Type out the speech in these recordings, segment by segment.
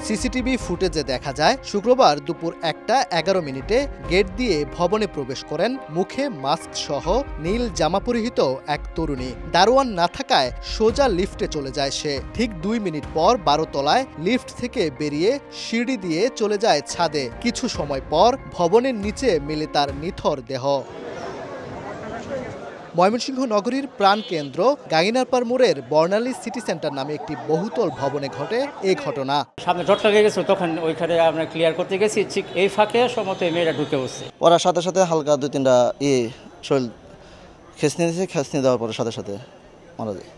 CCTV ফুটেজে দেখা যায় শুক্রবার দুপুর 1:11 গেট দিয়ে ভবনে প্রবেশ করেন মুখে মাস্ক সহ নীল জামা পরিহিত এক তরুণী। দারোয়ান না থাকায় সোজা লিফটে চলে যায় সে। ঠিক 2 মিনিট পর 12 তলায় লিফট থেকে বেরিয়ে সিঁড়ি দিয়ে চলে যায় ছাদে। কিছু সময় পর ভবনের নিচে মেলে তার নিথর দেহ। ময়মনসিংহ নগরীর প্রাণকেন্দ্র গাঙ্গিনারপাড় মোড়ের বর্ণালী সিটি সেন্টার নামে একটি বহুতল ভবনে ঘটে এই ঘটনা। সামনে জট লেগে গেছে, তখন ওইখানে আমরা ক্লিয়ার করতে গেছি, ঠিক এই ফাঁকে সমত মেয়েরা ঢুকে বসছে। ওরা সাথে সাথে হালকা 2-3টা শরীর খেসনি দিয়েছে, খেসনি দেওয়ার পরে সাথে সাথে মারা যায়।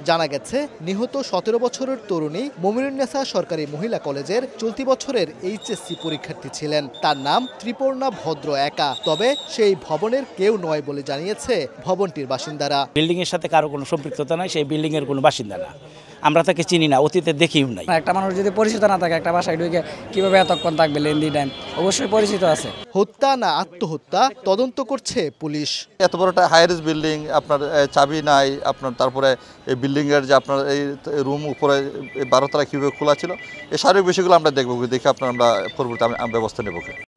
জানা গেছে নিহত 17 বছরের তরুণী মুমিনুন্নেছা সরকারি মহিলা কলেজের চলতি বছরের এইচএসসি পরীক্ষার্থী ছিলেন। তার নাম ত্রিপর্ণা ভদ্র একা। তবে সেই ভবনের কেউ নয় বলে জানিয়েছে ভবনটির বাসিন্দারা। বিল্ডিং এর সাথে কারো কোনো সম্পৃক্ততা নাই, সেই বিল্ডিং এর কোনো বাসিন্দা না, আমরা তাকে চিনি না, অতীতে দেখিও নাই। একটা মানুষ যদি পরিচিত না থাকে একটা বাসায় ঢুকে কিভাবে এতক্ষণ থাকবে লেন্দি টাইম? অবশ্যই পরিচিত আছে। হত্যা না আত্মহত্যা তদন্ত করছে পুলিশ। এত বড় একটা হাই রিস্ক বিল্ডিং, আপনার চাবি নাই, আপনার তারপরে এই বিল্ডিং এর যে আপনার এই রুম উপরে 12 তলা কিভাবে খোলা ছিল, এই সার্বিক বিষয়গুলো আমরা দেখবো, দেখে আপনার আমরা পরবর্তী ব্যবস্থা নেব।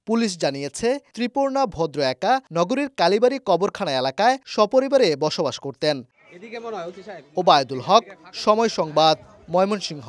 পুলিশ জানিয়েছে ত্রিপর্ণা ভদ্র একা নগরীর কালীবাড়ি কবরখানা এলাকায় সপরিবারে বসবাস করতেন। ওবায়দুল হক, সময় সংবাদ, ময়মনসিংহ।